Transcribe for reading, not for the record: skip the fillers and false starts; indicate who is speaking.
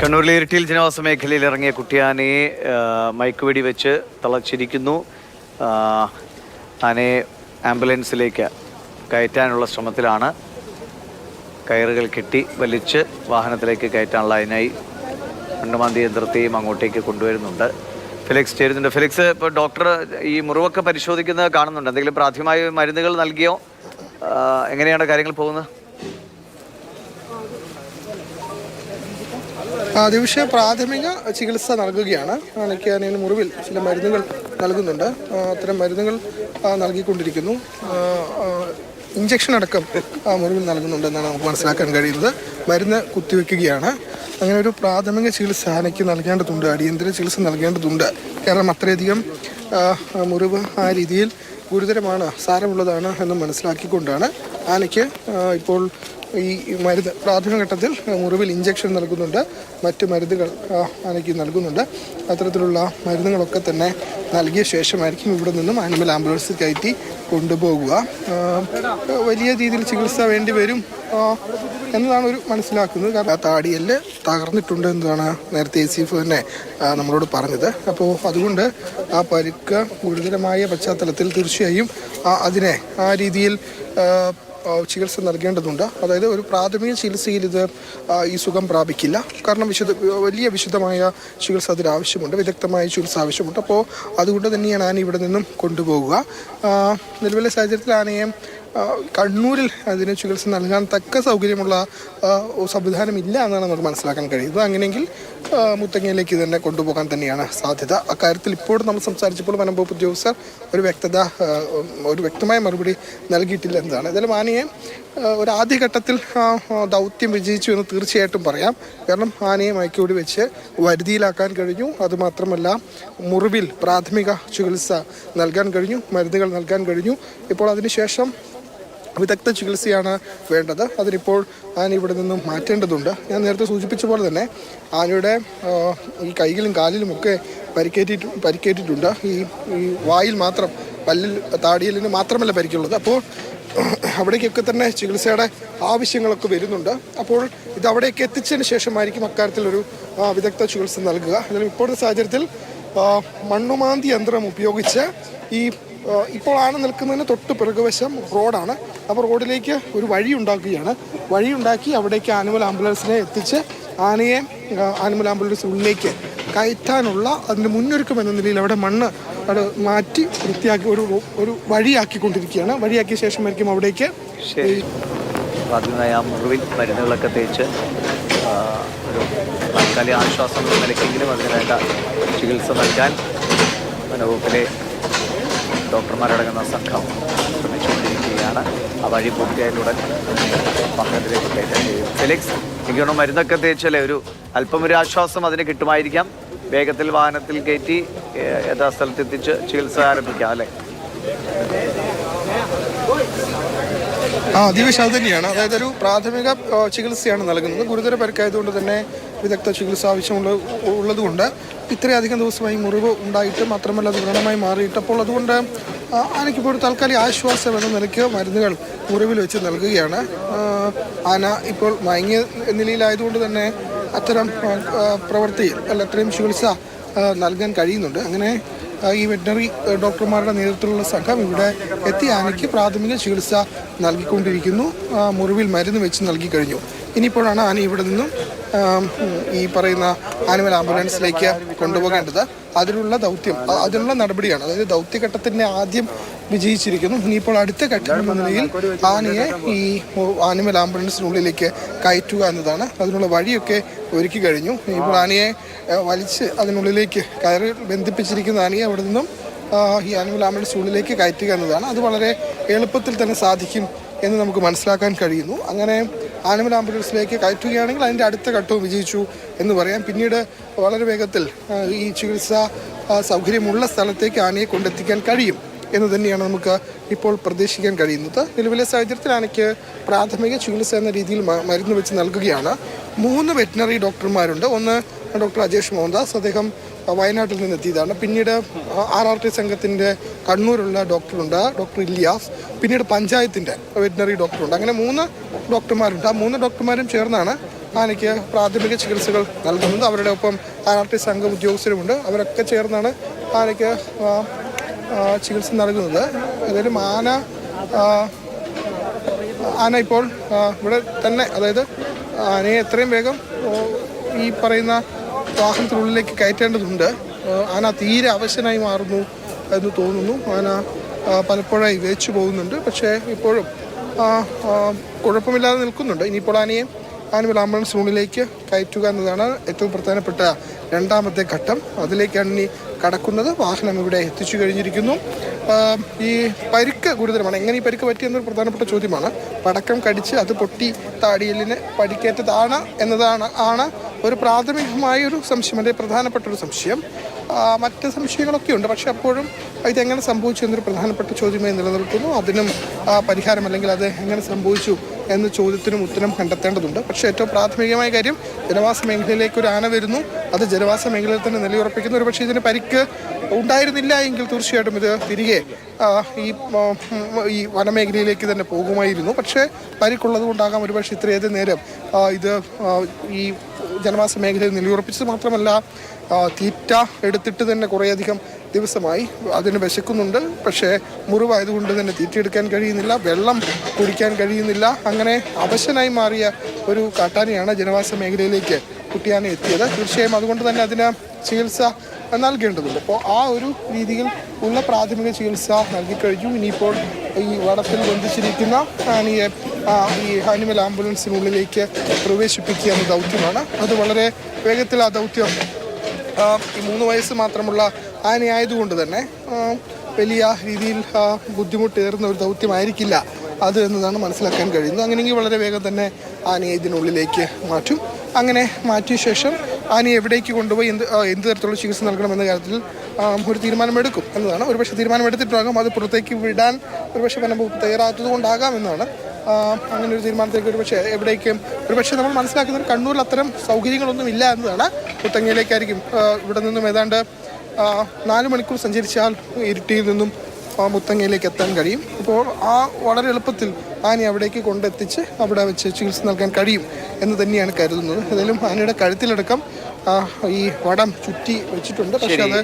Speaker 1: കണ്ണൂരിലെ ഇരിട്ടിയിൽ ജനവാസ മേഖലയിൽ ഇറങ്ങിയ കുട്ടിയാനയെ മയക്കുവെടി വെച്ച് തളച്ചിരിക്കുന്നു. ആനയെ ആംബുലൻസിലേക്ക് കയറ്റാനുള്ള ശ്രമത്തിലാണ്. കയറുകൾ കെട്ടി വലിച്ച് വാഹനത്തിലേക്ക് കയറ്റാനുള്ള അതിനായി മണ്ണുമാന്തി യന്ത്രത്തെയും അങ്ങോട്ടേക്ക് കൊണ്ടുവരുന്നുണ്ട്. ഫിലിക്സ് ചേരുന്നുണ്ട്. ഫിലിക്സ്, ഇപ്പോൾ ഡോക്ടർ ഈ മുറിവൊക്കെ പരിശോധിക്കുന്നത് കാണുന്നുണ്ട്. എന്തെങ്കിലും പ്രാഥമികമായ മരുന്നുകൾ നൽകിയോ? എങ്ങനെയാണ് കാര്യങ്ങൾ പോകുന്നത്?
Speaker 2: ദിവസം പ്രാഥമിക ചികിത്സ നൽകുകയാണ്. ആനയ്ക്ക് മുറിവിൽ ചില മരുന്നുകൾ നൽകുന്നുണ്ട്. അത്തരം മരുന്നുകൾ നൽകിക്കൊണ്ടിരിക്കുന്നു. ഇഞ്ചക്ഷൻ അടക്കം മുറിവിൽ നൽകുന്നുണ്ടെന്നാണ് നമുക്ക് മനസ്സിലാക്കാൻ കഴിയുന്നത്. മരുന്ന് കുത്തിവെക്കുകയാണ്. അങ്ങനെ ഒരു പ്രാഥമിക ചികിത്സ ആനയ്ക്ക് നൽകേണ്ടതുണ്ട്, അടിയന്തര ചികിത്സ നൽകേണ്ടതുണ്ട്. കാരണം അത്രയധികം മുറിവ് ആ രീതിയിൽ ഗുരുതരമാണ്, സാരമുള്ളതാണ് എന്ന് മനസ്സിലാക്കിക്കൊണ്ടാണ് ആനയ്ക്ക് ഇപ്പോൾ ഈ മരുന്ന് പ്രാഥമിക ഘട്ടത്തിൽ മുറിവിൽ ഇഞ്ചക്ഷൻ നൽകുന്നുണ്ട്, മറ്റ് മരുന്നുകൾ ആനയ്ക്ക് നൽകുന്നുണ്ട്. അത്തരത്തിലുള്ള മരുന്നുകളൊക്കെ തന്നെ നൽകിയ ശേഷമായിരിക്കും ഇവിടെ നിന്നും ആനിമൽ ആംബുലൻസിൽ കയറ്റി കൊണ്ടുപോകുക. വലിയ രീതിയിൽ ചികിത്സ വേണ്ടി വരും എന്നതാണ് ഒരു മനസ്സിലാക്കുന്നത്. കാരണം ആ താടിയെല്ല് തകർന്നിട്ടുണ്ട് എന്നതാണ് നേരത്തെ ACF തന്നെ നമ്മളോട് പറഞ്ഞത്. അപ്പോൾ അതുകൊണ്ട് ആ പരിക്ക് ഗുരുതരമായ പശ്ചാത്തലത്തിൽ തീർച്ചയായും അതിനെ ആ രീതിയിൽ ചികിത്സ നൽകേണ്ടതുണ്ട്. അതായത് ഒരു പ്രാഥമിക ചികിത്സയിൽ ഇത് ഈ സുഖം പ്രാപിക്കില്ല. കാരണം വലിയ വിശദമായ ചികിത്സ അതിനാവശ്യമുണ്ട്, വിദഗ്ധമായ ചികിത്സ ആവശ്യമുണ്ട്. അപ്പോൾ അതുകൊണ്ട് തന്നെയാണ് ആന ഇവിടെ നിന്നും കൊണ്ടുപോകുക. നിലവിലെ സാഹചര്യത്തിൽ ആനയെ കണ്ണൂരിൽ അതിന് ചികിത്സ നൽകാൻ തക്ക സൗകര്യമുള്ള സംവിധാനമില്ല എന്നാണ് നമുക്ക് മനസ്സിലാക്കാൻ കഴിയുന്നത്. അങ്ങനെയെങ്കിൽ മുത്തങ്ങയിലേക്ക് തന്നെ കൊണ്ടുപോകാൻ തന്നെയാണ് സാധ്യത. അക്കാര്യത്തിൽ ഇപ്പോൾ നമ്മൾ സംസാരിച്ചപ്പോൾ വനംവകുപ്പ് ഉദ്യോഗസ്ഥർ ഒരു വ്യക്തമായ മറുപടി നൽകിയിട്ടില്ല എന്നതാണ്. ഏതായാലും ആനയെ ഒരു ആദ്യഘട്ടത്തിൽ ദൗത്യം വിജയിച്ചു എന്ന് തീർച്ചയായിട്ടും പറയാം. കാരണം ആനയെ മയക്കുവെടി വെച്ച് വരുതിയിലാക്കാൻ കഴിഞ്ഞു. അതുമാത്രമല്ല മുറിവിൽ പ്രാഥമിക ചികിത്സ നൽകാൻ കഴിഞ്ഞു, മരുന്നുകൾ നൽകാൻ കഴിഞ്ഞു. ഇപ്പോൾ അതിനുശേഷം വിദഗ്ധ ചികിത്സയാണ് വേണ്ടത്. അതിനിപ്പോൾ ആന ഇവിടെ നിന്നും മാറ്റേണ്ടതുണ്ട്. ഞാൻ നേരത്തെ സൂചിപ്പിച്ച പോലെ തന്നെ ആനയുടെ ഈ കൈയിലും കാലിലുമൊക്കെ പരിക്കേറ്റിട്ടുണ്ട്. ഈ വായിൽ മാത്രം, പല്ലിൽ താടിയലിന് മാത്രമല്ല പരിക്കുള്ളത്. അപ്പോൾ അവിടേക്കൊക്കെ തന്നെ ചികിത്സയുടെ ആവശ്യങ്ങളൊക്കെ വരുന്നുണ്ട്. അപ്പോൾ ഇത് അവിടേക്ക് എത്തിച്ചതിന് ശേഷമായിരിക്കും അക്കാര്യത്തിലൊരു വിദഗ്ധ ചികിത്സ നൽകുക. എന്നാലും ഇപ്പോഴത്തെ സാഹചര്യത്തിൽ മണ്ണുമാന്തി യന്ത്രം ഉപയോഗിച്ച് ഇപ്പോൾ ആന നിൽക്കുന്നതിന് തൊട്ട് പിറകുവശം റോഡാണ്. അപ്പോൾ റോഡിലേക്ക് ഒരു വഴി ഉണ്ടാക്കി അവിടേക്ക് ആനിമൽ ആംബുലൻസിനെ എത്തിച്ച് ആനയെ ആനിമൽ ആംബുലൻസിനുള്ളിലേക്ക് കയറ്റാനുള്ള അതിൻ്റെ മുന്നൊരുക്കം എന്ന നിലയിൽ അവിടെ മണ്ണ് അത് മാറ്റി വൃത്തിയാക്കി ഒരു വഴിയാക്കിക്കൊണ്ടിരിക്കുകയാണ്. വഴിയാക്കിയ ശേഷമായിരിക്കും അവിടേക്ക്
Speaker 1: പ്രാഥമികമായ മുറിവിൽ മരുന്നുകളൊക്കെ തേച്ച് ഒരു താൽക്കാലിക ആശ്വാസം നിലയ്ക്കെങ്കിലും അതിന് വേണ്ട ചികിത്സ നൽകാൻ വനവകുപ്പിലെ ഡോക്ടർമാരടങ്ങുന്ന സംഘം ശ്രമിച്ചുകൊണ്ടിരിക്കുകയാണ്. ആ വഴി പൂർത്തിയായിട്ടുടൻ വാഹനത്തിലേക്ക് കയറ്റാൻ കഴിയും. ഫിലിക്സ്, എനിക്ക് തോന്നുന്നു മരുന്നൊക്കെ തേച്ചല്ലേ അല്പം ഒരു ആശ്വാസം അതിന് കിട്ടുമായിരിക്കാം. വേഗത്തിൽ വാഹനത്തിൽ കയറ്റി യഥാസ്ഥലത്തെത്തിച്ച് ചികിത്സ ആരംഭിക്കാം അല്ലേ?
Speaker 2: ദിവസം അത് തന്നെയാണ്. അതായത് ഒരു പ്രാഥമിക ചികിത്സയാണ് നൽകുന്നത്. ഗുരുതര പരിക്കായതുകൊണ്ട് തന്നെ വിദഗ്ധ ചികിത്സ ഉള്ളതുകൊണ്ട് ഇത്രയധികം ദിവസമായി മുറിവ് ഉണ്ടായിട്ട് മാത്രമല്ല അത് വ്രണമായി മാറിയിട്ടപ്പോൾ അതുകൊണ്ട് ആനയ്ക്കിപ്പോൾ ഒരു താൽക്കാലിക ആശ്വാസം എന്ന നിലയ്ക്ക് മരുന്നുകൾ മുറിവിൽ വെച്ച് നൽകുകയാണ്. ആന ഇപ്പോൾ മയങ്ങിയ നിലയിലായതുകൊണ്ട് തന്നെ അത്തരം പ്രവൃത്തിയിൽ അത്രയും ചികിത്സ നൽകാൻ കഴിയുന്നുണ്ട്. അങ്ങനെ ഈ വെറ്റിനറി ഡോക്ടർമാരുടെ നേതൃത്വത്തിലുള്ള സംഘം ഇവിടെ എത്തി ആനയ്ക്ക് പ്രാഥമിക ചികിത്സ നൽകിക്കൊണ്ടിരിക്കുന്നു. മുറിവിൽ മരുന്ന് വെച്ച് നൽകി കഴിഞ്ഞു. ഇനിയിപ്പോഴാണ് ആന ഇവിടെ നിന്നും ഈ പറയുന്ന ആനിമൽ ആംബുലൻസിലേക്ക് കൊണ്ടുപോകേണ്ടത്. അതിനുള്ള നടപടിയാണ്. അതായത് ദൗത്യഘട്ടത്തിൻ്റെ ആദ്യം വിജയിച്ചിരിക്കുന്നു. ഇനിയിപ്പോൾ അടുത്ത ഘട്ടം എന്ന നിലയിൽ ആനയെ ഈ ആനിമൽ ആംബുലൻസിനുള്ളിലേക്ക് കയറ്റുക എന്നതാണ്. അതിനുള്ള വഴിയൊക്കെ ഒരുക്കി കഴിഞ്ഞു. ഇപ്പോൾ ആനയെ വലിച്ച് അതിനുള്ളിലേക്ക് കയറി ബന്ധിപ്പിച്ചിരിക്കുന്ന ആനയെ അവിടെ നിന്നും ഈ ആനിമൽ ആംബുലൻസിനുള്ളിലേക്ക് കയറ്റുക എന്നതാണ്. അത് വളരെ എളുപ്പത്തിൽ തന്നെ സാധിക്കും എന്ന് നമുക്ക് മനസ്സിലാക്കാൻ കഴിയുന്നു. അങ്ങനെ ആനിമൽ ആംബുലൻസിലേക്ക് കയറ്റുകയാണെങ്കിൽ അതിൻ്റെ അടുത്ത ഘട്ടവും വിജയിച്ചു എന്ന് പറയാം. പിന്നീട് വളരെ വേഗത്തിൽ ഈ ചികിത്സാ സൗകര്യമുള്ള സ്ഥലത്തേക്ക് ആനയെ കൊണ്ടെത്തിക്കാൻ കഴിയും എന്ന് തന്നെയാണ് നമുക്ക് ഇപ്പോൾ പ്രതീക്ഷിക്കാൻ കഴിയുന്നത്. നിലവിലെ സാഹചര്യത്തിൽ ആനയ്ക്ക് പ്രാഥമിക ചികിത്സ എന്ന രീതിയിൽ മരുന്ന് വെച്ച് നൽകുകയാണ്. 3 വെറ്റിനറി ഡോക്ടർമാരുണ്ട്. ഒന്ന് ഡോക്ടർ അജേഷ് മോഹൻദാസ്, അദ്ദേഹം വയനാട്ടിൽ നിന്നെത്തിയതാണ്. പിന്നീട് RRT സംഘത്തിൻ്റെ കണ്ണൂരുള്ള ഡോക്ടറുണ്ട്, ഡോക്ടർ ഇല്യാസ്. പിന്നീട് പഞ്ചായത്തിൻ്റെ വെറ്റിനറി ഡോക്ടറുണ്ട്. അങ്ങനെ 3 ഡോക്ടർമാരുണ്ട്. ആ 3 ഡോക്ടർമാരും ചേർന്നാണ് ആനയ്ക്ക് പ്രാഥമിക ചികിത്സകൾ നൽകുന്നത്. അവരുടെ ഒപ്പം RRT സംഘം ഉദ്യോഗസ്ഥരുമുണ്ട്. അവരൊക്കെ ചേർന്നാണ് ആനയ്ക്ക് ചികിത്സ നൽകുന്നത്. ഏതായാലും ആന ഇപ്പോൾ ഇവിടെ തന്നെ, അതായത് ആനയെ എത്രയും വേഗം ഈ പറയുന്ന വാഹനത്തിനുള്ളിലേക്ക് കയറ്റേണ്ടതുണ്ട്. ആന തീരെ അവശനായി മാറുന്നു എന്ന് തോന്നുന്നു. ആന പലപ്പോഴായി വേച്ചു പോകുന്നുണ്ട്. പക്ഷേ ഇപ്പോഴും കുഴപ്പമില്ലാതെ നിൽക്കുന്നുണ്ട്. ഇനിയിപ്പോൾ ആനയെ ആനിമൽ ആംബുലൻസിനുള്ളിലേക്ക് കയറ്റുക എന്നതാണ് ഏറ്റവും പ്രധാനപ്പെട്ട രണ്ടാമത്തെ ഘട്ടം. അതിലേക്കാണ് ഇനി കടക്കുന്നത്. വാഹനം ഇവിടെ എത്തിച്ചു കഴിഞ്ഞിരിക്കുന്നു. ഈ പരിക്ക് ഗുരുതരമാണ്. എങ്ങനെ ഈ പരിക്ക് പറ്റിയെന്നൊരു പ്രധാനപ്പെട്ട ചോദ്യമാണ്. പടക്കം കടിച്ച് അത് പൊട്ടി താടിയലിന് പരിക്കേറ്റതാണ് എന്നതാണ് ഒരു പ്രാഥമികമായൊരു സംശയം, അതിൻ്റെ പ്രധാനപ്പെട്ട ഒരു സംശയം. മറ്റ് സംശയങ്ങളൊക്കെ ഉണ്ട്. പക്ഷെ അപ്പോഴും ഇതെങ്ങനെ സംഭവിച്ചു എന്നൊരു പ്രധാനപ്പെട്ട ചോദ്യമായി നിലനിൽക്കുന്നു. അതിനും പരിഹാരം, അല്ലെങ്കിൽ അത് എങ്ങനെ സംഭവിച്ചു എന്ന ചോദ്യത്തിനും ഉത്തരം കണ്ടെത്തേണ്ടതുണ്ട്. പക്ഷേ ഏറ്റവും പ്രാഥമികമായ കാര്യം, ജനവാസ മേഖലയിലേക്ക് ഒരു ആന വരുന്നു. അത് ജനവാസ മേഖലയിൽ തന്നെ നിലയുറപ്പിക്കുന്നു. ഒരു പക്ഷേ ഇതിന് പരിക്ക് ഉണ്ടായിരുന്നില്ല എങ്കിൽ തീർച്ചയായിട്ടും ഇത് തിരികെ ഈ വനമേഖലയിലേക്ക് തന്നെ പോകുമായിരുന്നു. പക്ഷേ പരിക്കുള്ളത് കൊണ്ടാകാം ഒരുപക്ഷെ ഇത്രയധികം നേരം ഇത് ഈ ജനവാസ മേഖലയിൽ നിലയുറപ്പിച്ചത്. മാത്രമല്ല തീറ്റ എടുത്തിട്ട് തന്നെ കുറേയധികം ദിവസമായി അതിന് വിശക്കുന്നുണ്ട്. പക്ഷേ മുറിവായതുകൊണ്ട് തന്നെ തീറ്റ എടുക്കാൻ കഴിയുന്നില്ല, വെള്ളം കുടിക്കാൻ കഴിയുന്നില്ല. അങ്ങനെ അവശനായി മാറിയ ഒരു കാട്ടാനയാണ് ജനവാസ മേഖലയിലേക്ക് കുട്ടിയാന എത്തിയത്. തീർച്ചയായും അതുകൊണ്ട് തന്നെ അതിന് ചികിത്സ നൽകേണ്ടതുണ്ട്. അപ്പോൾ ആ ഒരു രീതിയിൽ ഉള്ള പ്രാഥമിക ചികിത്സ നൽകിക്കഴിഞ്ഞു. ഇനിയിപ്പോൾ ഈ വടത്തിൽ ബന്ധിച്ചിരിക്കുന്ന ആനയെ ഈ ആനിമൽ ആംബുലൻസിനുള്ളിലേക്ക് പ്രവേശിപ്പിക്കുക എന്ന ദൗത്യമാണ്. അത് വളരെ വേഗത്തിൽ ആ ദൗത്യം ഈ 3 വയസ്സ് മാത്രമുള്ള ആനയായതുകൊണ്ട് തന്നെ വലിയ രീതിയിൽ ബുദ്ധിമുട്ടേറുന്ന ഒരു ദൗത്യമായിരിക്കില്ല അത് എന്നതാണ് മനസ്സിലാക്കാൻ കഴിയുന്നത്. അങ്ങനെയെങ്കിൽ വളരെ വേഗം തന്നെ ആനയെ ഇതിനുള്ളിലേക്ക് മാറ്റും. അങ്ങനെ മാറ്റിയ ശേഷം ആനയെ എവിടേക്ക് കൊണ്ടുപോയി എന്ത് തരത്തിലുള്ള ചികിത്സ നൽകണമെന്ന കാര്യത്തിൽ ഒരു തീരുമാനമെടുക്കും എന്നതാണ്. ഒരുപക്ഷെ തീരുമാനമെടുത്തിട്ടാകാം അത് പുറത്തേക്ക് വിടാൻ ഒരുപക്ഷെ വനംവകുപ്പ് തയ്യാറാത്തത് കൊണ്ടാകാം എന്നാണ്. അങ്ങനെ ഒരു തീരുമാനത്തേക്ക് ഒരുപക്ഷെ നമ്മൾ മനസ്സിലാക്കുന്നത് കണ്ണൂരിൽ അത്തരം സൗകര്യങ്ങളൊന്നും ഇല്ല എന്നതാണ്. മുത്തങ്ങയിലേക്കായിരിക്കും. ഇവിടെ നിന്നും ഏതാണ്ട് 4 മണിക്കൂർ സഞ്ചരിച്ചാൽ ഇരിട്ടിയിൽ നിന്നും മുത്തങ്ങയിലേക്ക് എത്താൻ കഴിയും. അപ്പോൾ വളരെ എളുപ്പത്തിൽ ആനയെ അവിടേക്ക് കൊണ്ടെത്തിച്ച് അവിടെ വെച്ച് ചികിത്സ നൽകാൻ കഴിയും എന്ന് തന്നെയാണ് കരുതുന്നത്. ഏതായാലും ആനയുടെ കഴുത്തിലടക്കം ഈ വടം ചുറ്റി വെച്ചിട്ടുണ്ട്. പക്ഷേ അത്